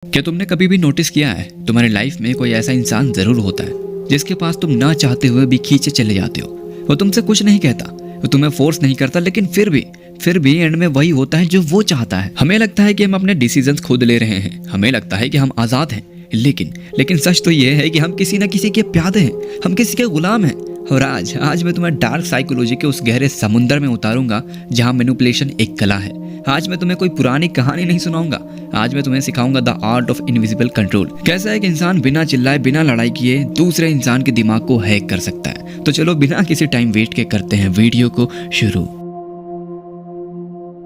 क्या तुमने कभी भी नोटिस किया है तुम्हारी लाइफ में कोई ऐसा इंसान जरूर होता है जिसके पास तुम ना चाहते हुए भी खींचे चले जाते हो। वो तुमसे कुछ नहीं कहता, वो तुम्हें फोर्स नहीं करता, लेकिन फिर भी एंड में वही होता है जो वो चाहता है। हमें लगता है कि हम अपने डिसीजंस खुद ले रहे हैं, हमें लगता है कि हम आजाद हैं, लेकिन सच तो ये है कि हम किसी न किसी के प्यादे हैं, हम किसी के गुलाम हैं। और आज मैं तुम्हें डार्क साइकोलॉजी के उस गहरे समुंदर में उतारूंगा जहां मैनिपुलेशन एक कला है। आज मैं तुम्हें कोई पुरानी कहानी नहीं सुनाऊंगा, आज मैं तुम्हें सिखाऊंगा the art of invisible control. कैसा एक इंसान बिना चिल्लाए बिना लड़ाई किए दूसरे इंसान के दिमाग को हैक कर सकता है। तो चलो बिना किसी टाइम वेस्ट के करते हैं वीडियो को शुरू।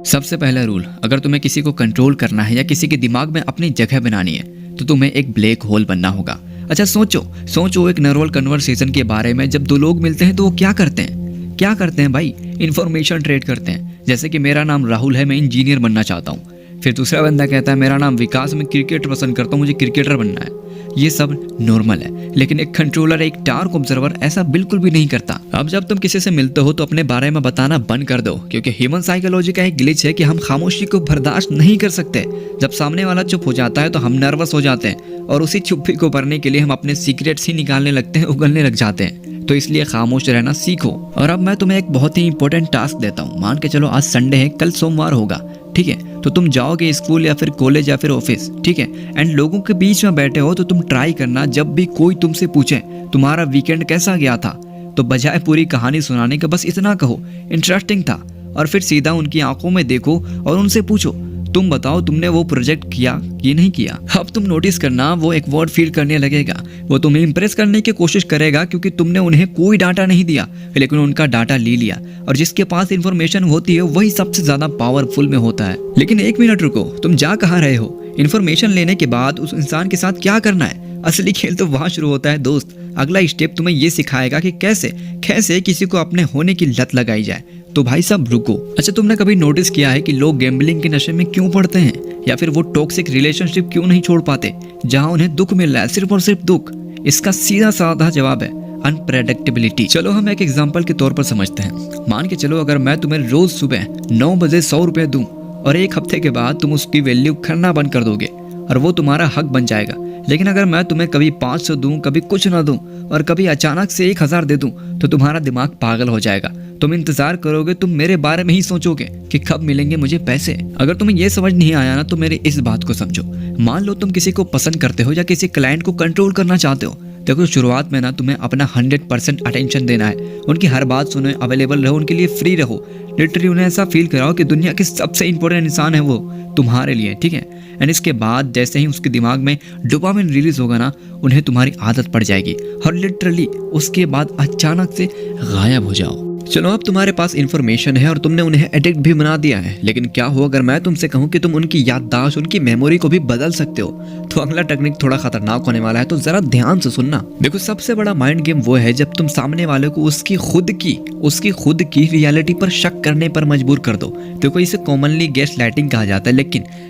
सबसे पहला रूल, अगर तुम्हें किसी को कंट्रोल करना है या किसी के दिमाग में अपनी जगह बनानी है तो तुम्हें एक ब्लैक होल बनना होगा। अच्छा सोचो एक नॉर्मल कन्वर्सेशन के बारे में। जब दो लोग मिलते हैं तो वो क्या करते हैं भाई? इंफॉर्मेशन ट्रेड करते हैं। जैसे कि मेरा नाम राहुल है, मैं इंजीनियर बनना चाहता हूँ। फिर दूसरा बंदा कहता है मेरा नाम विकास, मैं क्रिकेट पसंद करता हूँ, मुझे क्रिकेटर बनना है। ये सब नॉर्मल है, लेकिन एक कंट्रोलर, एक डार्क ऑब्जर्वर ऐसा बिल्कुल भी नहीं करता। अब जब तुम किसी से मिलते हो तो अपने बारे में बताना बंद कर दो, क्योंकि ह्यूमन साइकोलॉजी का एक ग्लिच है कि हम खामोशी को बर्दाश्त नहीं कर सकते। जब सामने वाला चुप हो जाता है तो हम नर्वस हो जाते हैं और उसी चुप्पी को भरने के लिए हम अपने सीक्रेट्स ही निकालने लगते हैं, उगलने लग जाते हैं। तो इसलिए खामोश रहना सीखो। और अब मैं तुम्हें एक बहुत ही इंपॉर्टेंट टास्क देता हूँ। मान के चलो आज संडे है, कल सोमवार होगा, ठीक है? तो तुम जाओगे स्कूल या फिर कॉलेज या फिर ऑफिस, ठीक है? एंड लोगों के बीच में बैठे हो तो तुम ट्राई करना, जब भी कोई तुमसे पूछे तुम्हारा वीकेंड कैसा गया था, तो बजाय पूरी कहानी सुनाने के बस इतना कहो इंटरेस्टिंग था। और फिर सीधा उनकी आंखों में देखो और उनसे पूछो तुम बताओ तुमने वो प्रोजेक्ट किया कि नहीं किया। अब तुम नोटिस करना वो एक वर्ड फील करने लगेगा, वो तुम्हें इंप्रेस करने की कोशिश करेगा, क्योंकि तुमने उन्हें कोई डाटा नहीं दिया लेकिन उनका डाटा ले लिया। और जिसके पास इंफॉर्मेशन होती है वही सबसे ज्यादा पावरफुल में होता है। लेकिन एक मिनट रुको, तुम जा कहाँ रहे हो? इन्फॉर्मेशन लेने के बाद उस इंसान के साथ क्या करना है? असली खेल तो वहां शुरू होता है दोस्त। अगला स्टेप तुम्हें ये सिखाएगा कि कैसे किसी को अपने होने की लत लगाई जाए। तो भाई साहब रुको। अच्छा तुमने कभी नोटिस किया है कि लोग गैम्बलिंग के नशे में क्यों पड़ते हैं, या फिर वो टॉक्सिक रिलेशनशिप क्यों नहीं छोड़ पाते जहां उन्हें दुख मिल रहा है, सिर्फ और सिर्फ दुख? इसका सीधा साधा जवाब है अनप्रेडिक्टेबिलिटी। चलो हम एक एग्जांपल के तौर पर समझते हैं। मान के चलो अगर मैं तुम्हें रोज सुबह 9 बजे 100 रुपए दूं और एक हफ्ते के बाद तुम उसकी वैल्यू करना बंद कर दोगे और वो तुम्हारा हक बन जाएगा। लेकिन अगर मैं तुम्हें कभी 500 दूं, कभी कुछ ना दूं और कभी अचानक से 1000 दे दूं तो तुम्हारा दिमाग पागल हो जाएगा। तुम इंतजार करोगे, तुम मेरे बारे में ही सोचोगे कि कब मिलेंगे मुझे पैसे। अगर तुम्हें यह समझ नहीं आया ना तो मेरी इस बात को समझो। मान लो तुम किसी को पसंद करते हो या किसी क्लाइंट को कंट्रोल करना चाहते हो। देखो शुरुआत में ना तुम्हें अपना 100% अटेंशन देना है, उनकी हर बात सुनो, अवेलेबल रहो, उनके लिए फ्री रहो। लिटरली उन्हें ऐसा फील कराओ कि दुनिया के सबसे इंपॉर्टेंट इंसान है वो तुम्हारे लिए, ठीक है? एंड इसके बाद जैसे ही उसके दिमाग में डोपामिन रिलीज होगा ना, उन्हें तुम्हारी आदत पड़ जाएगी और लिटरली उसके बाद अचानक से गायब हो जाओ। चलो अब तुम्हारे पास इंफॉर्मेशन है और तुमने उन्हें एडिक्ट भी बना दिया है, लेकिन क्या हो अगर मैं तुमसे कहूं कि तुम उनकी याददाश्त, उनकी मेमोरी को भी बदल सकते हो? तो अगला टेक्निक थोड़ा खतरनाक होने वाला है, तो जरा ध्यान से सुनना। देखो सबसे बड़ा माइंड गेम वो है जब तुम सामने वाले को उसकी खुद की रियलिटी पर शक करने पर मजबूर कर दो। देखो इसे कॉमनली गैसलाइटिंग कहा जाता है,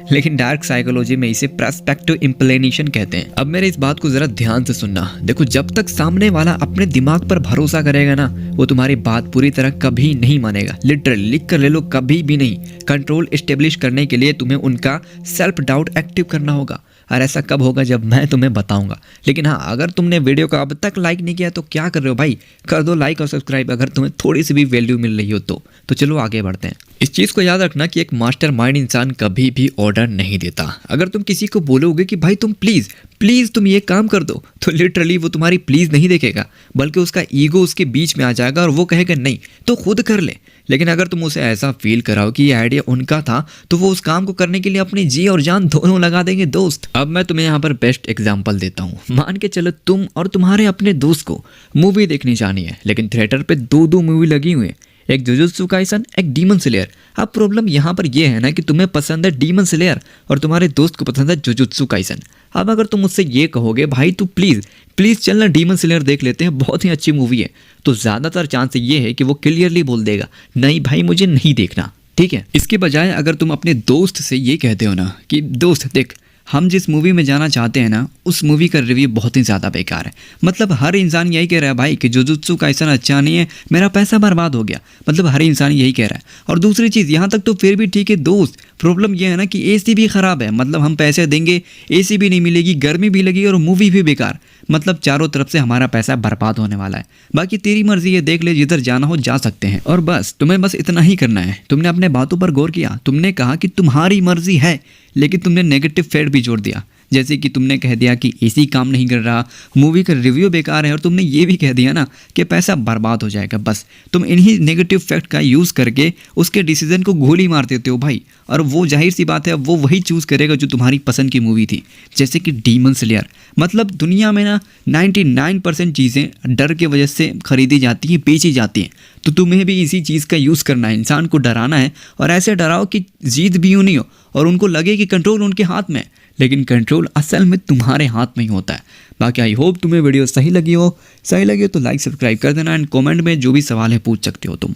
लेकिन डार्क साइकोलॉजी में इसे पर्सपेक्टिव इंप्लेनेशन कहते हैं। अब मेरे इस बात को जरा ध्यान से सुनना। देखो जब तक सामने वाला अपने दिमाग पर भरोसा करेगा ना, वो तुम्हारी बात पूरी तरह कभी नहीं मानेगा। लिटरली लिख कर ले लो, कभी भी नहीं। कंट्रोल एस्टेब्लिश करने के लिए तुम्हें उनका सेल्फ डाउट एक्टिव करना होगा, और ऐसा कब होगा? जब मैं तुम्हें बताऊंगा। लेकिन हाँ, अगर तुमने वीडियो को अब तक लाइक नहीं किया तो क्या कर रहे हो भाई? कर दो लाइक और सब्सक्राइब अगर तुम्हें थोड़ी सी भी वैल्यू मिल रही हो तो चलो आगे बढ़ते हैं। इस चीज को याद रखना कि एक मास्टरमाइंड इंसान कभी भी ऑर्डर नहीं देता। अगर तुम किसी को बोलोगे कि भाई तुम प्लीज तुम ये काम कर दो, तो लिटरली वो तुम्हारी प्लीज नहीं देखेगा, बल्कि उसका ईगो उसके बीच में आ जाएगा और वो कहेगा नहीं तो खुद कर ले। लेकिन अगर तुम उसे ऐसा फील कराओ कि ये आइडिया उनका था, तो वो उस काम को करने के लिए अपनी जी और जान दोनों लगा देंगे दोस्त। अब मैं तुम्हें यहाँ पर बेस्ट एग्जांपल देता हूँ। मान के चलो तुम और तुम्हारे अपने दोस्त को मूवी देखनी जानी है, लेकिन थिएटर पे दो मूवी लगी हुई है, एक जुजुत्सु काइसन, एक डीमन स्लेयर। अब प्रॉब्लम यहाँ पर यह है ना कि तुम्हें पसंद है डीमन स्लेयर और तुम्हारे दोस्त को पसंद है जुजुत्सु काइसन। अब अगर तुम मुझसे ये कहोगे भाई तू प्लीज चलना डीमन स्लेयर देख लेते हैं, बहुत ही अच्छी मूवी है, तो ज्यादातर चांस ये है कि वो क्लियरली बोल देगा नहीं भाई मुझे नहीं देखना, ठीक है? इसके बजाय अगर तुम अपने दोस्त से ये कहते हो ना कि दोस्त देख, हम जिस मूवी में जाना चाहते हैं ना, उस मूवी का रिव्यू बहुत ही ज़्यादा बेकार है। मतलब हर इंसान यही कह रहा है भाई कि जुजुत्सु काइसन अच्छा नहीं है, मेरा पैसा बर्बाद हो गया। मतलब हर इंसान यही कह रहा है। और दूसरी चीज़, यहाँ तक तो फिर भी ठीक है दोस्त, प्रॉब्लम ये है ना कि एसी भी ख़राब है, मतलब हम पैसे देंगे, एसी भी नहीं मिलेगी, गर्मी भी लगी और मूवी भी बेकार, मतलब चारों तरफ से हमारा पैसा बर्बाद होने वाला है। बाकी तेरी मर्जी है, देख ले, जिधर जाना हो जा सकते हैं। और बस तुम्हें बस इतना ही करना है। तुमने अपने बातों पर गौर किया, तुमने कहा कि तुम्हारी मर्जी है, लेकिन तुमने नेगेटिव फैक्ट भी जोड़ दिया। जैसे कि तुमने कह दिया कि एसी काम नहीं कर रहा, मूवी का रिव्यू बेकार है, और तुमने ये भी कह दिया ना कि पैसा बर्बाद हो जाएगा। बस तुम इन्हीं नेगेटिव फैक्ट का यूज़ करके उसके डिसीजन को गोली मार देते हो भाई। और वो जाहिर सी बात है, वो वही चूज़ करेगा जो तुम्हारी पसंद की मूवी थी। जैसे कि डीमन स्लेयर, मतलब दुनिया में ना 99% चीज़ें डर के वजह से खरीदी जाती हैं, बेची जाती हैं। तो तुम्हें भी इसी चीज़ का यूज़ करना है, इंसान को डराना है, और ऐसे डराओ कि जीत भी यूँ नहीं हो और उनको लगे कि कंट्रोल उनके हाथ में है, लेकिन कंट्रोल असल में तुम्हारे हाथ में ही होता है। बाकी आई होप तुम्हें वीडियो सही लगी हो तो लाइक सब्सक्राइब कर देना, एंड कमेंट में जो भी सवाल है पूछ सकते हो तुम।